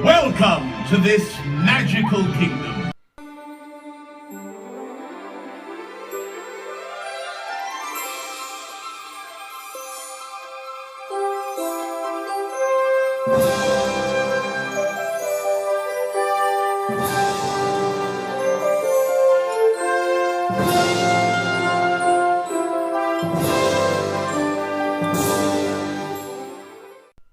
Welcome to this magical kingdom.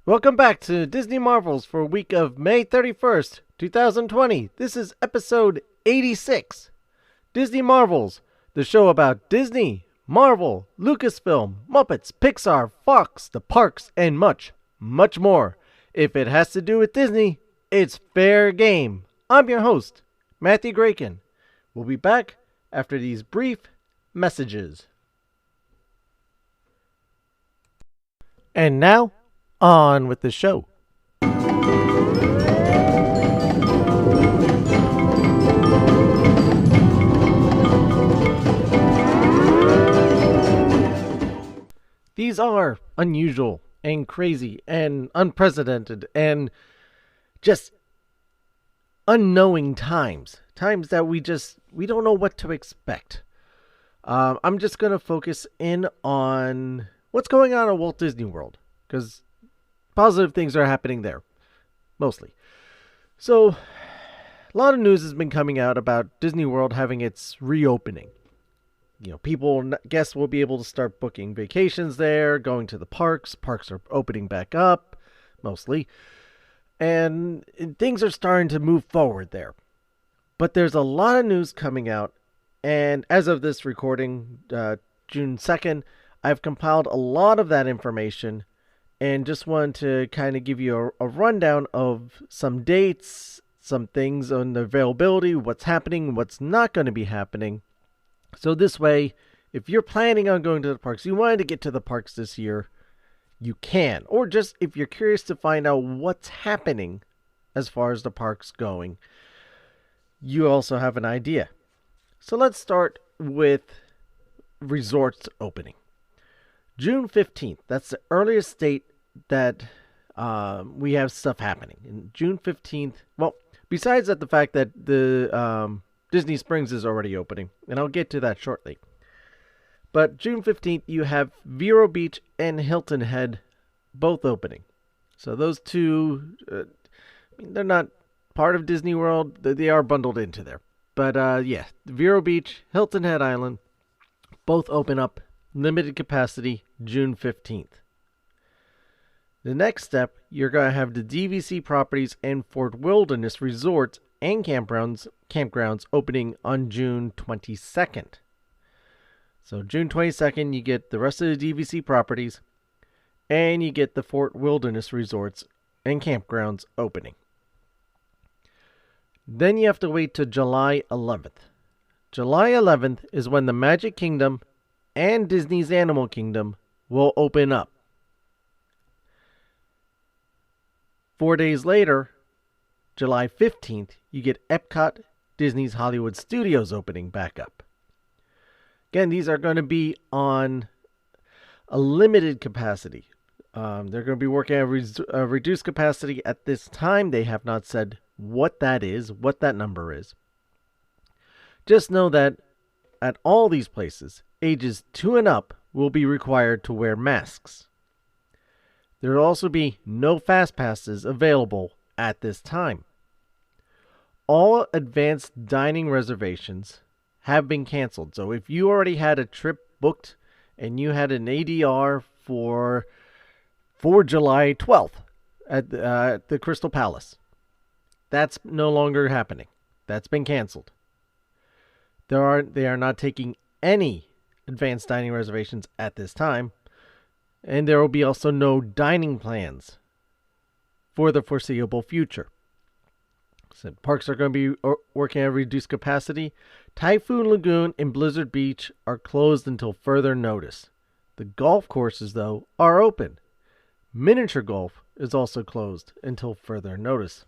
Welcome back to Disney Marvels for a week of May 31st, 2020. This is episode 86. Disney Marvels, the show about Disney, Marvel, Lucasfilm, Muppets, Pixar, Fox, the parks, and much, much more. If it has to do with Disney, it's fair game. I'm your host, Matthew Graken. We'll be back after these brief messages. And now, on with the show. These are unusual and crazy and unprecedented and just unknowing times. Times that we don't know what to expect. I'm just going to focus in on what's going on at Walt Disney World, because positive things are happening there, mostly. So, a lot of news has been coming out about Disney World having its reopening. Guests will be able to start booking vacations there, going to the parks. Parks are opening back up, mostly. And things are starting to move forward there. But there's a lot of news coming out, and as of this recording, June 2nd, I've compiled a lot of that information and just wanted to kind of give you a rundown of some dates, some things on the availability, what's happening, what's not going to be happening. So this way, if you're planning on going to the parks, you wanted to get to the parks this year, you can. Or just if you're curious to find out what's happening as far as the parks going, you also have an idea. So let's start with resorts opening. June 15th, that's the earliest date that we have stuff happening. In June 15th, well, besides that, the fact that the Disney Springs is already opening, and I'll get to that shortly. But June 15th, you have Vero Beach and Hilton Head both opening. So those two, they're not part of Disney World. They are bundled into there. But yeah, Vero Beach, Hilton Head Island, both open up, limited capacity, June 15th. The next step, you're going to have the DVC properties and Fort Wilderness Resorts and campgrounds opening on June 22nd. So June 22nd, you get the rest of the DVC properties, and you get the Fort Wilderness Resorts and campgrounds opening. Then you have to wait till July 11th. July 11th is when the Magic Kingdom and Disney's Animal Kingdom will open up. 4 days later, July 15th, you get Epcot, Disney's Hollywood Studios opening back up. Again, these are going to be on a limited capacity. They're going to be working at a reduced capacity at this time. They have not said what that is, what that number is. Just know that at all these places, ages 2 and up will be required to wear masks. There will also be no fast passes available at this time. All advanced dining reservations have been canceled. So if you already had a trip booked and you had an ADR for July 12th at the Crystal Palace, that's no longer happening. That's been canceled. They are not taking any advanced dining reservations at this time. And there will be also no dining plans for the foreseeable future. So parks are going to be working at reduced capacity. Typhoon Lagoon and Blizzard Beach are closed until further notice. The golf courses, though, are open. Miniature golf is also closed until further notice.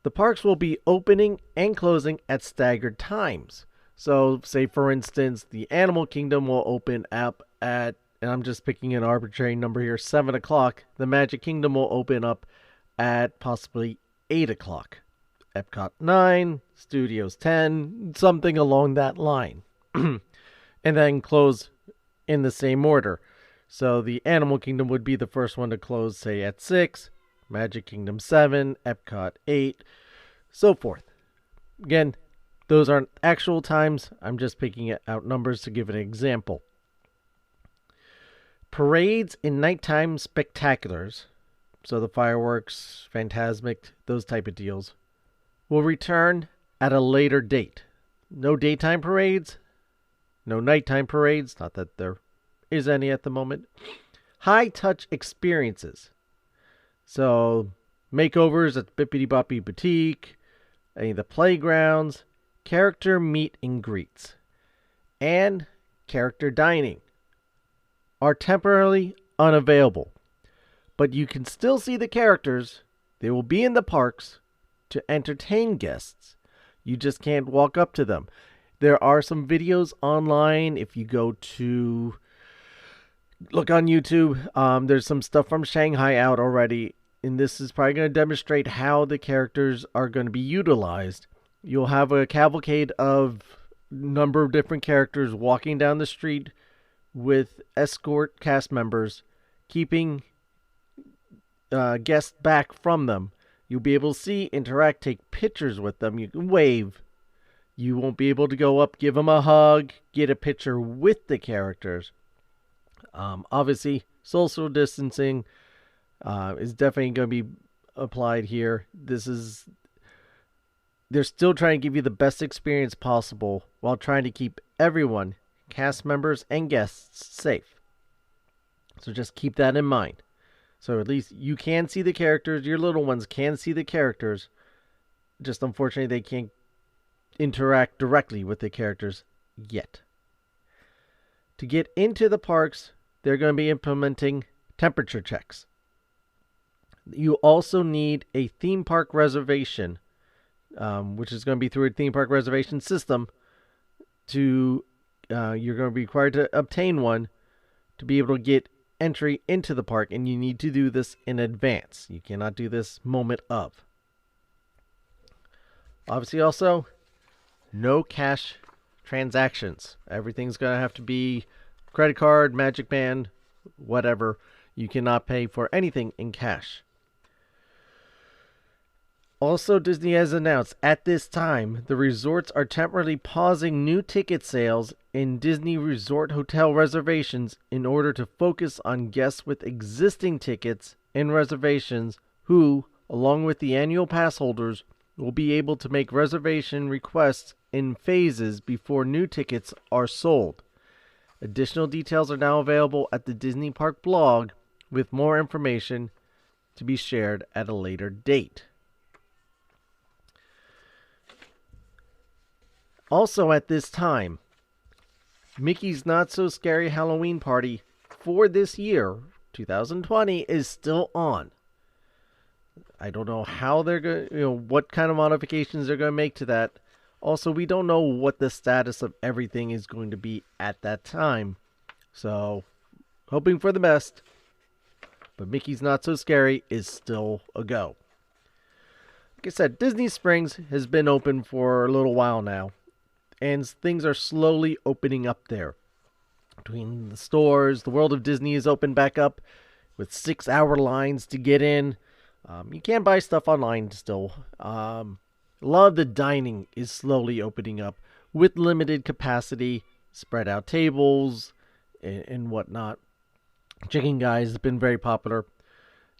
The parks will be opening and closing at staggered times. So, say for instance, the Animal Kingdom will open up at, and I'm just picking an arbitrary number here, 7 o'clock. The Magic Kingdom will open up at possibly 8 o'clock. Epcot 9, Studios 10, something along that line. And then close in the same order. So the Animal Kingdom would be the first one to close, say, at 6, Magic Kingdom 7, Epcot 8, so forth. Again, those aren't actual times. I'm just picking out numbers to give an example. Parades and nighttime spectaculars, so the fireworks, Fantasmic, those type of deals, will return at a later date. No daytime parades, no nighttime parades, not that there is any at the moment. High-touch experiences. So, makeovers at Bippity Boppy Boutique, any of the playgrounds, character meet and greets, and character dining are temporarily unavailable. But you can still see the characters. They will be in the parks to entertain guests. You just can't walk up to them. There are some videos online. If you go to look on YouTube, there's some stuff from Shanghai out already. And this is probably going to demonstrate how the characters are going to be utilized. You'll have a cavalcade of number of different characters walking down the street with escort cast members, keeping guests back from them. You'll be able to see, interact, take pictures with them. You can wave. You won't be able to go up, give them a hug, get a picture with the characters. Obviously, social distancing is definitely going to be applied here. They're still trying to give you the best experience possible while trying to keep everyone, cast members and guests, safe. So just keep that in mind. So at least you can see the characters. Your little ones can see the characters. Just unfortunately, they can't interact directly with the characters yet. To get into the parks, they're going to be implementing temperature checks. You also need a theme park reservation, which is going to be through a theme park reservation system. You're going to be required to obtain one to be able to get entry into the park, and you need to do this in advance. You cannot do this moment of. Obviously, also, no cash transactions. Everything's going to have to be credit card, Magic Band, whatever. You cannot pay for anything in cash. Also, Disney has announced at this time the resorts are temporarily pausing new ticket sales in Disney Resort hotel reservations in order to focus on guests with existing tickets and reservations who, along with the annual pass holders, will be able to make reservation requests in phases before new tickets are sold. Additional details are now available at the Disney Park blog, with more information to be shared at a later date. Also at this time, Mickey's Not So Scary Halloween Party for this year, 2020, is still on. I don't know how they're going to, what kind of modifications they're going to make to that. Also, we don't know what the status of everything is going to be at that time. So, hoping for the best. But Mickey's Not So Scary is still a go. Like I said, Disney Springs has been open for a little while now. And things are slowly opening up there. Between the stores, the World of Disney is open back up with 6-hour lines to get in. You can buy stuff online still. A lot of the dining is slowly opening up with limited capacity, spread out tables, and whatnot. Chicken Guys has been very popular.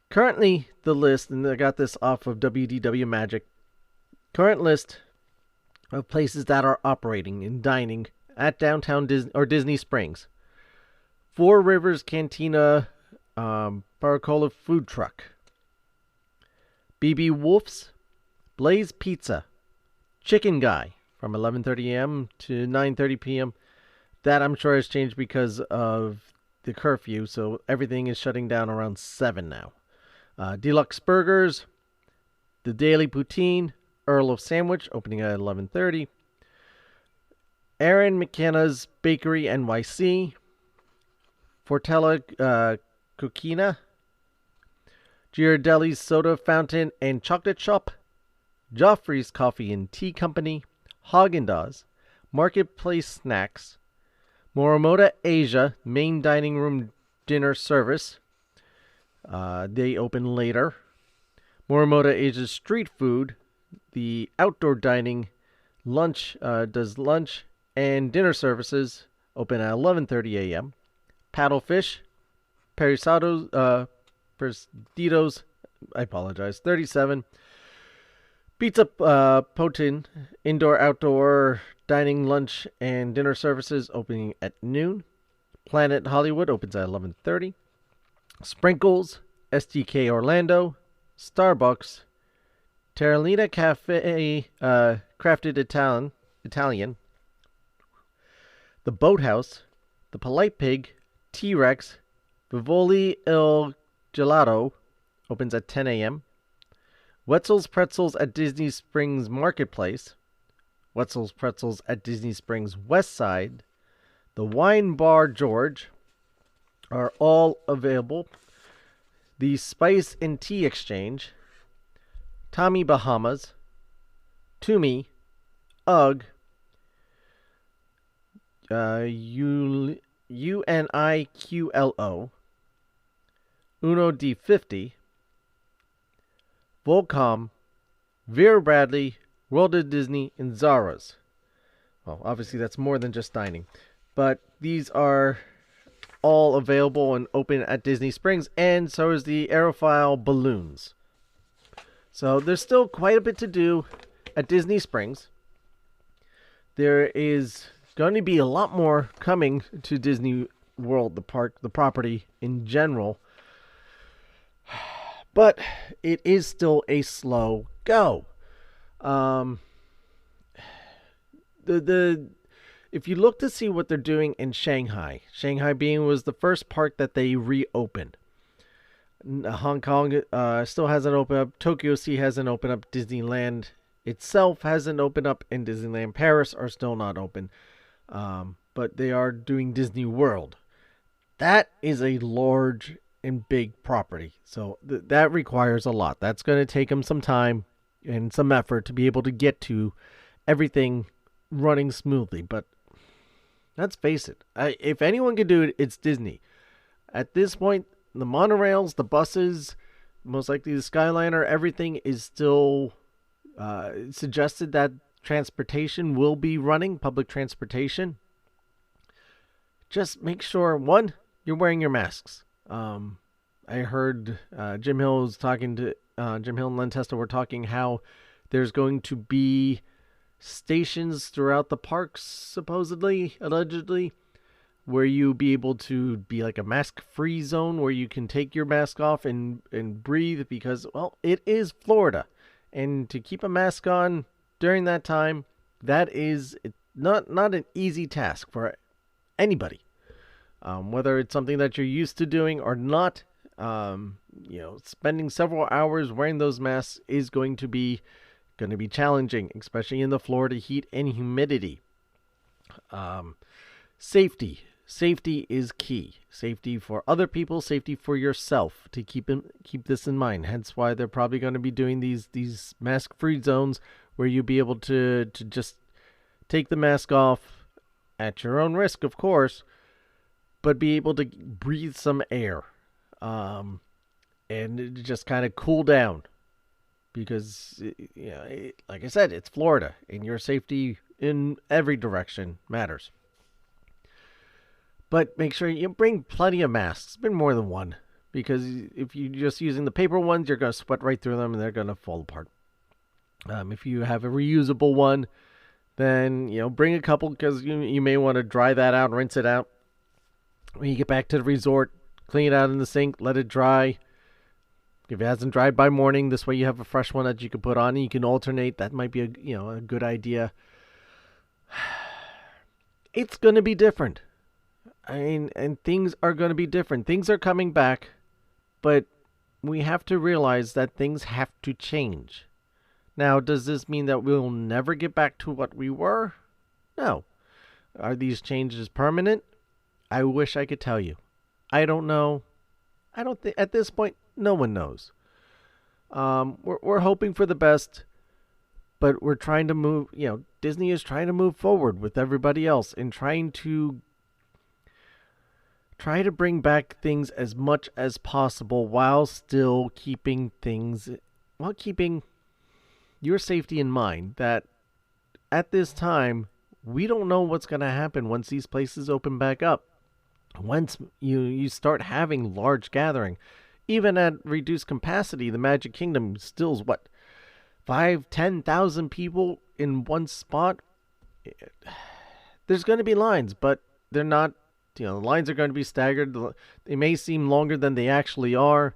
Currently, the list, and I got this off of WDW Magic, current list of places that are operating and dining at downtown Disney Springs. Four Rivers Cantina Baracola Food Truck. BB Wolf's, Blaze Pizza, Chicken Guy from 11:30 a.m. to 9:30 p.m. That I'm sure has changed because of the curfew, so everything is shutting down around 7 now. Deluxe Burgers, The Daily Poutine, Earl of Sandwich, opening at 11:30. Aaron McKenna's Bakery NYC, Fortella Cucina, Ghirardelli's Soda Fountain and Chocolate Shop, Joffrey's Coffee and Tea Company, Haagen-Dazs, Marketplace Snacks, Morimoto Asia Main Dining Room Dinner Service. They open later. Morimoto Asia's Street Food, the outdoor dining lunch does lunch and dinner services, open at 11:30 a.m. Paddlefish, Perdidos, I apologize, 37. Pizza Potin, indoor outdoor dining lunch and dinner services, opening at noon. Planet Hollywood opens at 11:30. Sprinkles, STK Orlando, Starbucks, Terralina Cafe, Crafted Italian, The Boathouse, The Polite Pig, T-Rex, Vivoli Il Gelato opens at 10 a.m. Wetzel's Pretzels at Disney Springs Marketplace, Wetzel's Pretzels at Disney Springs West Side, The Wine Bar George are all available. The Spice and Tea Exchange, Tommy Bahamas, Toomey, UGG, UNIQLO, Uno D50, Volcom, Vera Bradley, World of Disney, and Zara's. Well, obviously that's more than just dining. But these are all available and open at Disney Springs, and so is the Aerophile Balloons. So there's still quite a bit to do at Disney Springs. There is going to be a lot more coming to Disney World, the park, the property in general. But it is still a slow go. If you look to see what they're doing in Shanghai being was the first park that they reopened. Hong Kong still hasn't opened up. Tokyo Sea hasn't opened up. Disneyland itself hasn't opened up, and Disneyland Paris are still not open. But they are doing Disney World. That is a large and big property, so that requires a lot. That's going to take them some time and some effort to be able to get to everything running smoothly. But let's face it, if anyone can do it, it's Disney. At this point, the monorails, the buses, most likely the Skyliner, everything is still suggested that transportation will be running, public transportation. Just make sure, one, you're wearing your masks. I heard Jim Hill was talking to Jim Hill and Len Testa were talking how there's going to be stations throughout the parks, supposedly, allegedly, where you be able to be like a mask-free zone where you can take your mask off and breathe because, well, it is Florida. And to keep a mask on during that time, that is not an easy task for anybody. Whether it's something that you're used to doing or not, spending several hours wearing those masks is going to be challenging, especially in the Florida heat and humidity. Safety is key. Safety for other people, safety for yourself. To keep this in mind. Hence why they're probably going to be doing these mask-free zones where you'll be able to just take the mask off at your own risk, of course, but be able to breathe some air, and just kind of cool down. Because, like I said, it's Florida, and your safety in every direction matters. But make sure you bring plenty of masks. Bring more than one. Because if you're just using the paper ones, you're going to sweat right through them, and they're going to fall apart. If you have a reusable one, then, bring a couple, because you may want to dry that out, rinse it out. When you get back to the resort, clean it out in the sink, let it dry. If it hasn't dried by morning, this way you have a fresh one that you can put on and you can alternate. That might be a good idea. It's going to be different. And things are going to be different. Things are coming back, but we have to realize that things have to change. Now, does this mean that we'll never get back to what we were? No. Are these changes permanent? I wish I could tell you. I don't know. I don't think at this point no one knows. We're hoping for the best, but we're trying to move. Disney is trying to move forward with everybody else and trying to bring back things as much as possible while still keeping your safety in mind. That at this time, we don't know what's going to happen once these places open back up. Once you start having large gathering, even at reduced capacity, the Magic Kingdom stills 5,000-10,000 people in one spot. There's going to be lines, but they're not. The lines are going to be staggered. They may seem longer than they actually are,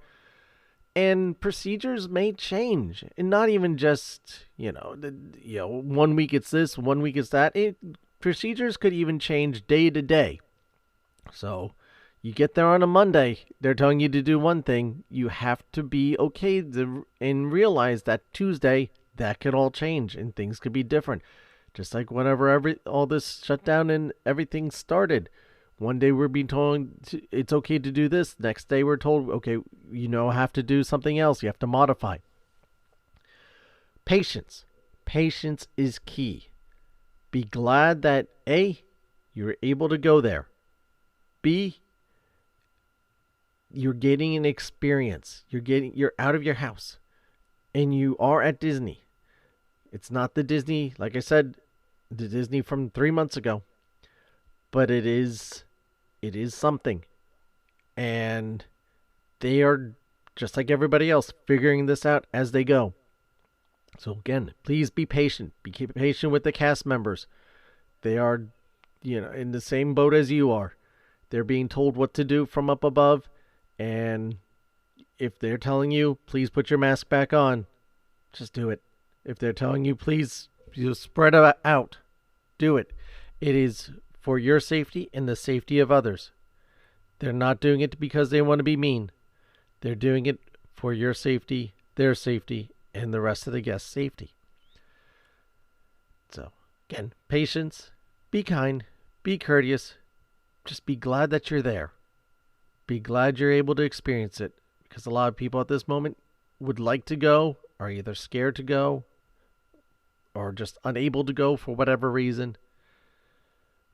and procedures may change, and not even just 1 week it's this, 1 week it's that. Procedures could even change day to day. So you get there on a Monday, they're telling you to do one thing. You have to be okay and realize that Tuesday that could all change and things could be different. Just like whenever all this shutdown and everything started. One day we're being told it's okay to do this. Next day we're told, okay, have to do something else. You have to modify. Patience. Patience is key. Be glad that A, you're able to go there. B, you're getting an experience. You're out of your house. And you are at Disney. It's not the Disney, like I said, the Disney from 3 months ago. But it is something. And they are, just like everybody else, figuring this out as they go. So again, please be patient. Be patient with the cast members. They are, in the same boat as you are. They're being told what to do from up above. And if they're telling you, please put your mask back on, just do it. If they're telling you, please spread it out, do it. It is for your safety and the safety of others. They're not doing it because they want to be mean. They're doing it for your safety, their safety, and the rest of the guests' safety. So, again, patience, be kind, be courteous, just be glad that you're there. Be glad you're able to experience it, because a lot of people at this moment would like to go, are either scared to go, or just unable to go for whatever reason.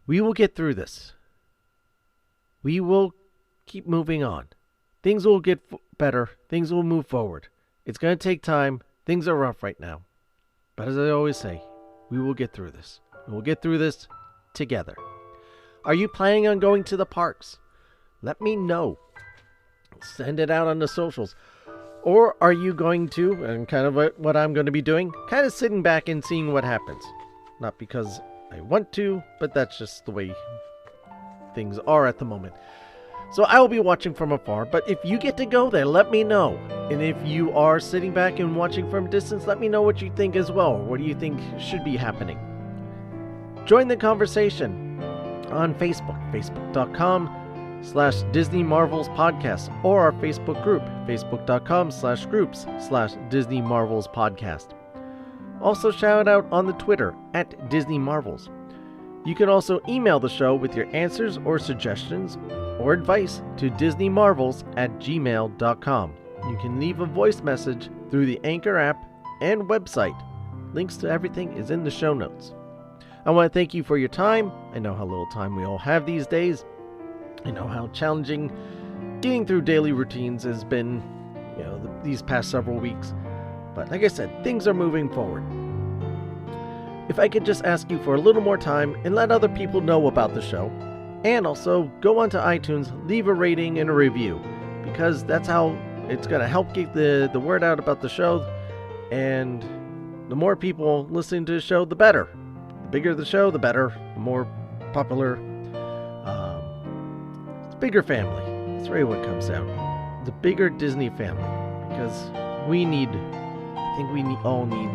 We will get through this. We will keep moving on. Things will get better. Things will move forward. It's going to take time. Things are rough right now. But as I always say, we will get through this. We will get through this together. Are you planning on going to the parks? Let me know. Send it out on the socials. Or are you going to, and kind of what I'm going to be doing, kind of sitting back and seeing what happens? Not because I want to, but that's just the way things are at the moment. So I will be watching from afar, but if you get to go there, let me know. And if you are sitting back and watching from a distance, let me know what you think as well. What do you think should be happening? Join the conversation on Facebook, facebook.com/Disney Marvels Podcast, or our Facebook group, facebook.com/groups/Disney Marvels Podcast. Also shout out on the Twitter @Disney Marvels. You can also email the show with your answers or suggestions or advice to disneymarvels@gmail.com. You can leave a voice message through the Anchor app and website. Links to everything is in the show notes. I want to thank you for your time. I know how little time we all have these days. I know how challenging getting through daily routines has been, these past several weeks. But like I said, things are moving forward. If I could just ask you for a little more time and let other people know about the show, and also go onto iTunes, leave a rating and a review, because that's how it's going to help get the word out about the show, and the more people listening to the show, the better. The bigger the show, the better. The more popular, it's a bigger family. That's really what it comes down. The bigger Disney family, because I think we all need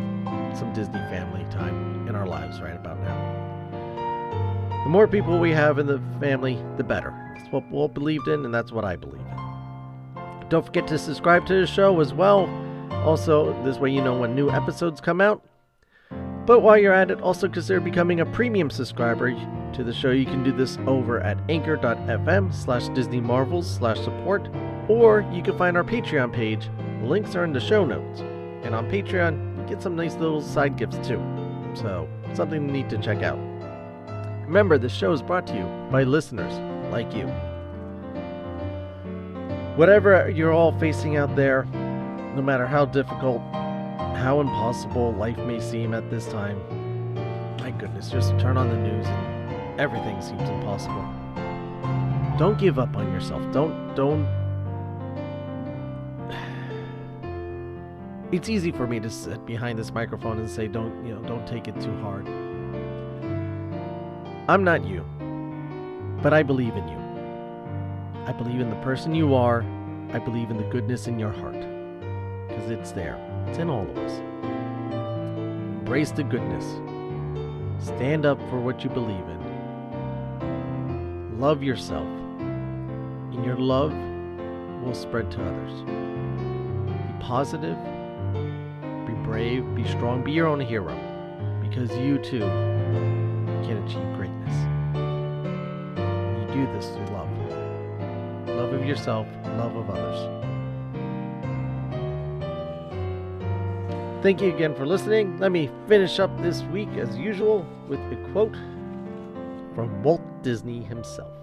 some Disney family time in our lives right about now. The more people we have in the family, the better. That's what Walt believed in, and that's what I believe in. Don't forget to subscribe to the show as well. Also, this way you know when new episodes come out. But while you're at it, also consider becoming a premium subscriber to the show. You can do this over at anchor.fm/DisneyMarvels/support, or you can find our Patreon page The links are in the show notes. And on Patreon, you get some nice little side gifts too. So, something neat to check out. Remember, this show is brought to you by listeners like you. Whatever you're all facing out there, no matter how difficult, how impossible life may seem at this time, my goodness, just turn on the news and everything seems impossible. Don't give up on yourself. Don't. It's easy for me to sit behind this microphone and say, don't take it too hard. I'm not you, but I believe in you. I believe in the person you are. I believe in the goodness in your heart, because it's there. It's in all of us. Embrace the goodness. Stand up for what you believe in. Love yourself, and your love will spread to others. Be positive. Be brave, be strong, be your own hero, because you too can achieve greatness. You do this through love. Love of yourself, love of others. Thank you again for listening. Let me finish up this week as usual with a quote from Walt Disney himself.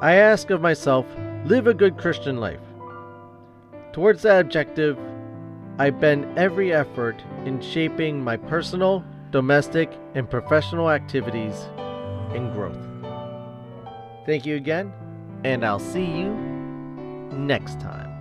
I ask of myself, live a good Christian life. Towards that objective, I bend every effort in shaping my personal, domestic, and professional activities and growth. Thank you again, and I'll see you next time.